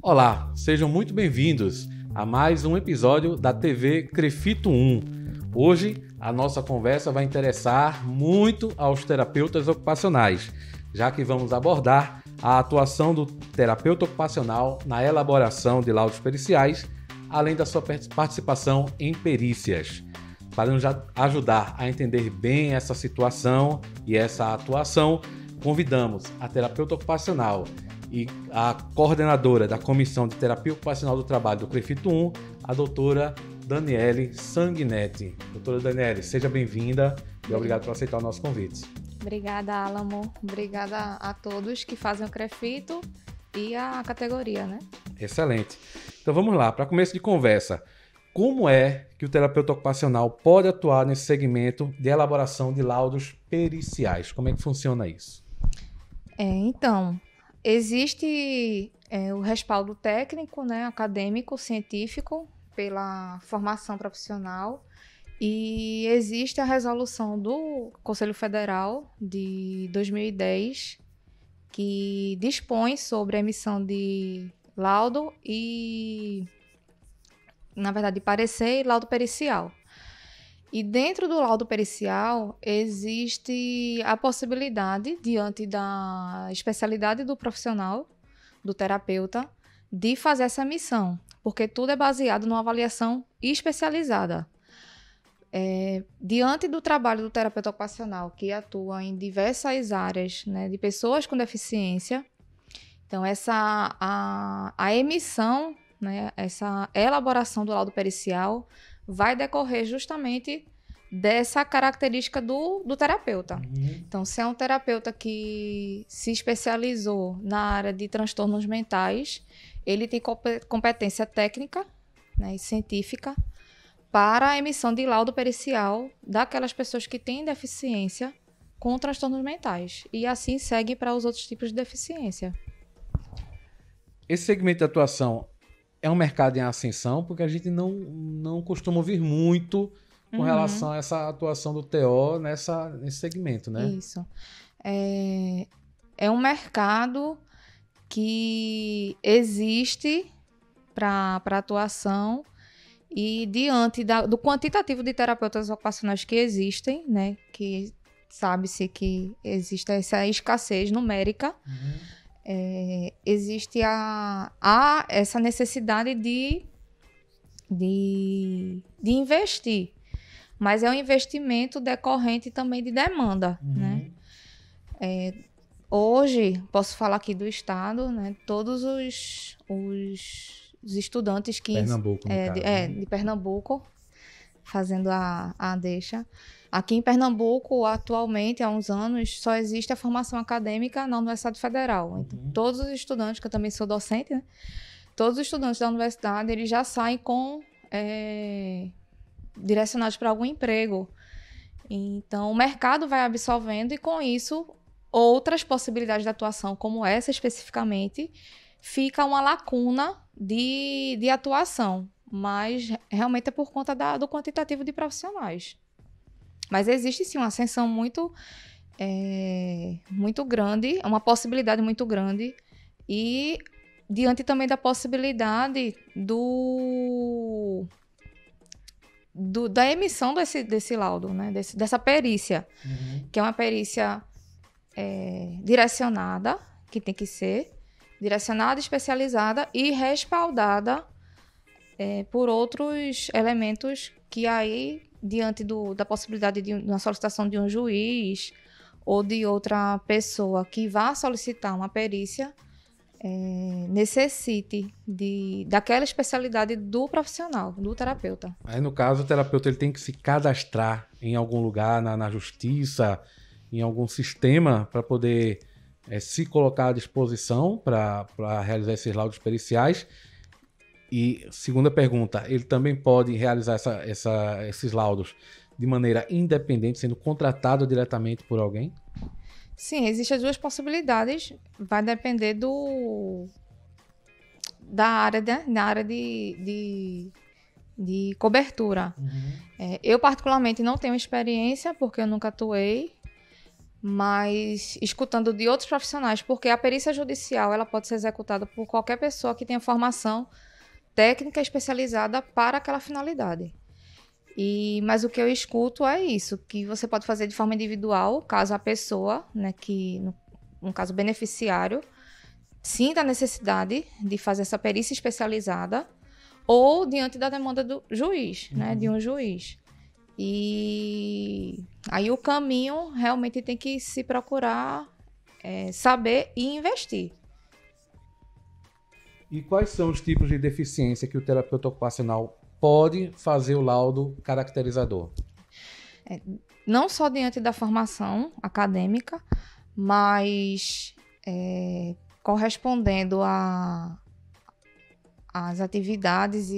Olá, sejam muito bem-vindos a mais um episódio da TV Crefito 1. Hoje a nossa conversa vai interessar muito aos terapeutas ocupacionais, já que vamos abordar a atuação do terapeuta ocupacional na elaboração de laudos periciais, além da sua participação em perícias. Para nos ajudar a entender bem essa situação e essa atuação, convidamos a terapeuta ocupacional e a coordenadora da Comissão de Terapia Ocupacional do Trabalho do Crefito 1, a doutora Daniele Sanguinetti. Doutora Daniele, seja bem-vinda e obrigado por aceitar o nosso convite. Obrigada, Álamo. Obrigada a todos que fazem o Crefito e a categoria, né? Excelente. Então vamos lá, para começo de conversa. Como é que o terapeuta ocupacional pode atuar nesse segmento de elaboração de laudos periciais? Como é que funciona isso? Então, existe o respaldo técnico, né, acadêmico, científico, pela formação profissional, e existe a resolução do Conselho Federal de 2010, que dispõe sobre a emissão de laudo e, na verdade, parecer e laudo pericial. E dentro do laudo pericial existe a possibilidade, diante da especialidade do profissional, do terapeuta, de fazer essa emissão, porque tudo é baseado numa avaliação especializada. Diante do trabalho do terapeuta ocupacional, que atua em diversas áreas, né, de pessoas com deficiência, então a emissão, né, essa elaboração do laudo pericial vai decorrer justamente dessa característica do terapeuta. Então, se é um terapeuta que se especializou na área de transtornos mentais, ele tem competência técnica, né, e científica para a emissão de laudo pericial daquelas pessoas que têm deficiência com transtornos mentais. E assim segue para os outros tipos de deficiência. Esse segmento de atuação é um mercado em ascensão, porque a gente não costuma ouvir muito com relação a essa atuação do TO nesse segmento, né? Isso. É um mercado que existe para atuação e diante do quantitativo de terapeutas ocupacionais que existem, né? Que sabe-se que existe essa escassez numérica. Existe essa necessidade de investir, mas é um investimento decorrente também de demanda, né? Hoje, posso falar aqui do estado, né? Todos os estudantes que Pernambuco, no caso, de Pernambuco, fazendo a deixa. Aqui em Pernambuco, atualmente, há uns anos, só existe a formação acadêmica na Universidade Federal. Então, todos os estudantes, que eu também sou docente, né? Todos os estudantes da universidade, eles já saem direcionados para algum emprego. Então, o mercado vai absorvendo e, com isso, outras possibilidades de atuação, como essa especificamente, fica uma lacuna de atuação. Mas, realmente, é por conta do quantitativo de profissionais. Mas existe, sim, uma ascensão muito grande, uma possibilidade muito grande, e diante também da possibilidade da emissão desse laudo, né? Dessa perícia, que é uma perícia direcionada, que tem que ser direcionada, especializada e respaldada por outros elementos que aí, diante da possibilidade de uma solicitação de um juiz ou de outra pessoa que vá solicitar uma perícia, necessite daquela especialidade do profissional, do terapeuta. Aí, no caso, o terapeuta ele tem que se cadastrar em algum lugar, na justiça, em algum sistema, para poder se colocar à disposição para realizar esses laudos periciais. E, segunda pergunta, ele também pode realizar esses laudos de maneira independente, sendo contratado diretamente por alguém? Sim, existem as duas possibilidades. Vai depender da área, né? Na área de cobertura. Eu, particularmente, não tenho experiência, porque eu nunca atuei, mas escutando de outros profissionais, porque a perícia judicial ela pode ser executada por qualquer pessoa que tenha formação técnica especializada para aquela finalidade. Mas o que eu escuto é isso, que você pode fazer de forma individual, caso a pessoa, né, que no caso beneficiário, sinta a necessidade de fazer essa perícia especializada, ou diante da demanda do juiz, né, de um juiz. E aí o caminho realmente tem que se procurar saber e investir. E quais são os tipos de deficiência que o terapeuta ocupacional pode fazer o laudo caracterizador? Não só diante da formação acadêmica, mas correspondendo às atividades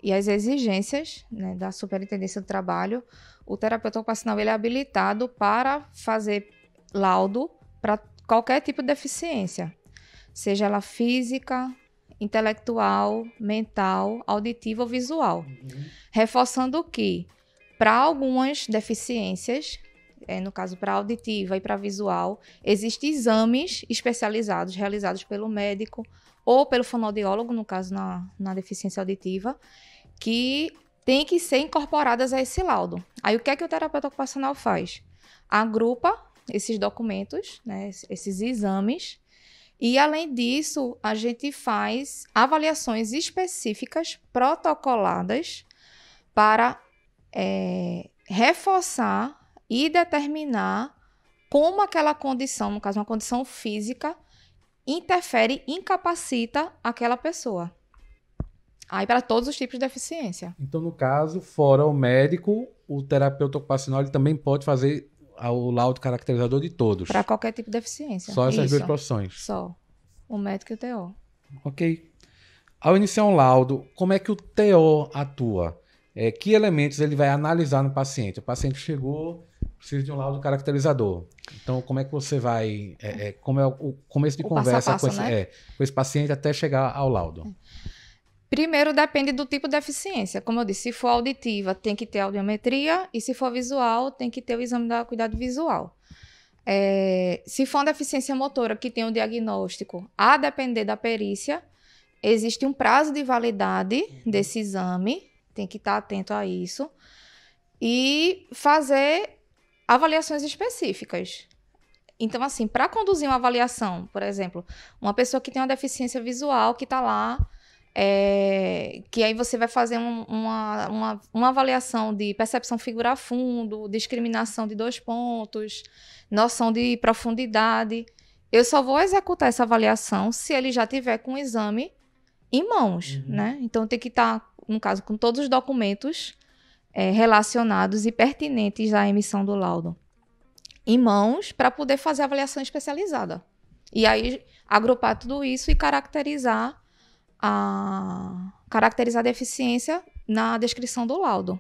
e às exigências, né, da Superintendência do Trabalho, o terapeuta ocupacional ele é habilitado para fazer laudo para qualquer tipo de deficiência, seja ela física, intelectual, mental, auditiva ou visual. Reforçando que, para algumas deficiências, no caso para auditiva e para visual, existem exames especializados realizados pelo médico ou pelo fonoaudiólogo, no caso na deficiência auditiva, que tem que ser incorporadas a esse laudo. Aí o que é que o terapeuta ocupacional faz? Agrupa esses documentos, né, esses exames, e além disso, a gente faz avaliações específicas, protocoladas, para reforçar e determinar como aquela condição, no caso uma condição física, interfere, incapacita aquela pessoa. Aí para todos os tipos de deficiência. Então, no caso, fora o médico, o terapeuta ocupacional ele também pode fazer o laudo caracterizador de todos. Para qualquer tipo de deficiência. Só essas duas profissões. Só. O médico e o TO. Ok. Ao iniciar um laudo, como é que o TO atua? Que elementos ele vai analisar no paciente? O paciente chegou, precisa de um laudo caracterizador. Então, como é que você vai... como é o começo de conversa passo a passo, com esse paciente até chegar ao laudo? Primeiro, depende do tipo de deficiência. Como eu disse, se for auditiva, tem que ter audiometria, e se for visual, tem que ter o exame da acuidade visual. Se for uma deficiência motora que tem um diagnóstico, a depender da perícia, existe um prazo de validade desse exame, tem que estar atento a isso, e fazer avaliações específicas. Então, assim, para conduzir uma avaliação, por exemplo, uma pessoa que tem uma deficiência visual que está lá, que aí você vai fazer uma avaliação de percepção figurar fundo, discriminação de 2 pontos, noção de profundidade. Eu só vou executar essa avaliação se ele já tiver com o exame em mãos, né? Então tem que estar, no caso, com todos os documentos relacionados e pertinentes à emissão do laudo em mãos para poder fazer a avaliação especializada. E aí agrupar tudo isso e caracterizar a deficiência na descrição do laudo.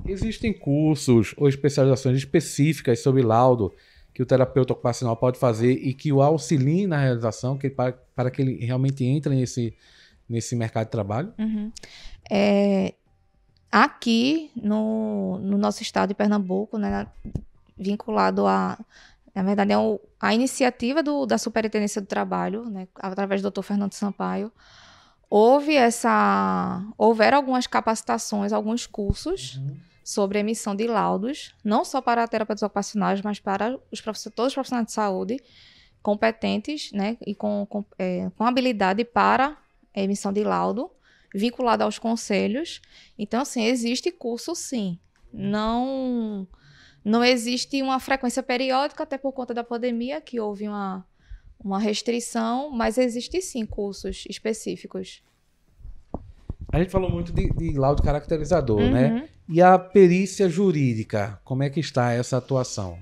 Existem cursos ou especializações específicas sobre laudo que o terapeuta ocupacional pode fazer e que o auxiliem na realização, para que ele realmente entre nesse mercado de trabalho? Aqui no nosso estado de Pernambuco, né, vinculado na verdade, a iniciativa da Superintendência do Trabalho, né, através do Dr. Fernando Sampaio, houveram algumas capacitações, alguns cursos sobre emissão de laudos, não só para terapeutas ocupacionais, mas para todos os profissionais de saúde competentes, né, e com habilidade para a emissão de laudo, vinculado aos conselhos. Então, assim, existe curso, sim. Não existe uma frequência periódica, até por conta da pandemia, que houve uma restrição, mas existe sim cursos específicos. A gente falou muito de laudo caracterizador, né? E a perícia jurídica, como é que está essa atuação?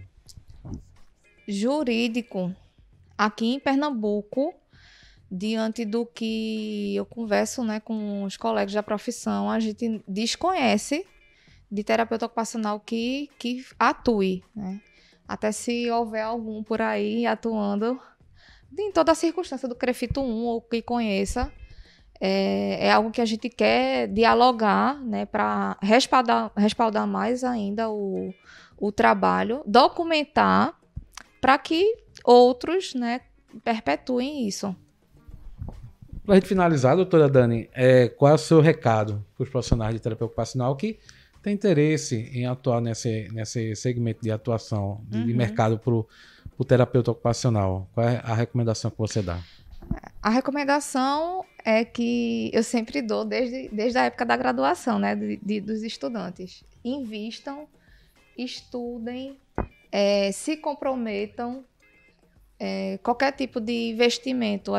Jurídico, aqui em Pernambuco, diante do que eu converso, né, com os colegas da profissão, a gente desconhece de terapeuta ocupacional que atue, né? Até se houver algum por aí atuando em toda a circunstância do CREFITO 1 ou que conheça, é algo que a gente quer dialogar, né, para respaldar mais ainda o trabalho, documentar para que outros, né, perpetuem isso. Para a gente finalizar, doutora Dani, qual é o seu recado para os profissionais de terapia ocupacional que têm interesse em atuar nesse segmento de atuação, de mercado para o terapeuta ocupacional? Qual é a recomendação que você dá? A recomendação é que eu sempre dou desde a época da graduação, né, dos estudantes. Invistam, estudem, se comprometam. Qualquer tipo de investimento,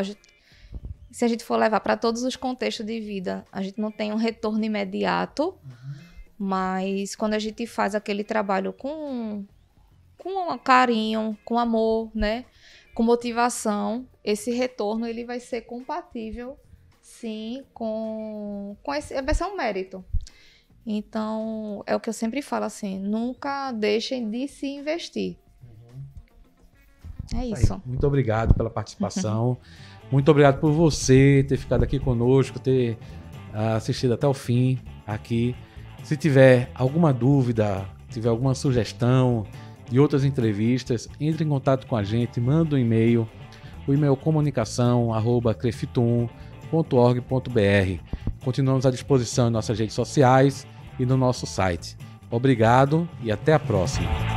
se a gente for levar para todos os contextos de vida, a gente não tem um retorno imediato, mas quando a gente faz aquele trabalho com carinho, com amor, né, com motivação, esse retorno ele vai ser compatível, sim, com esse, vai ser um mérito. Então, é o que eu sempre falo assim, nunca deixem de se investir. É isso. Aí, muito obrigado pela participação. Muito obrigado por você ter ficado aqui conosco, ter assistido até o fim aqui. Se tiver alguma dúvida, tiver alguma sugestão de outras entrevistas, entre em contato com a gente, manda um e-mail. O e-mail comunicação@crefito1.org.br. Continuamos à disposição em nossas redes sociais e no nosso site. Obrigado e até a próxima.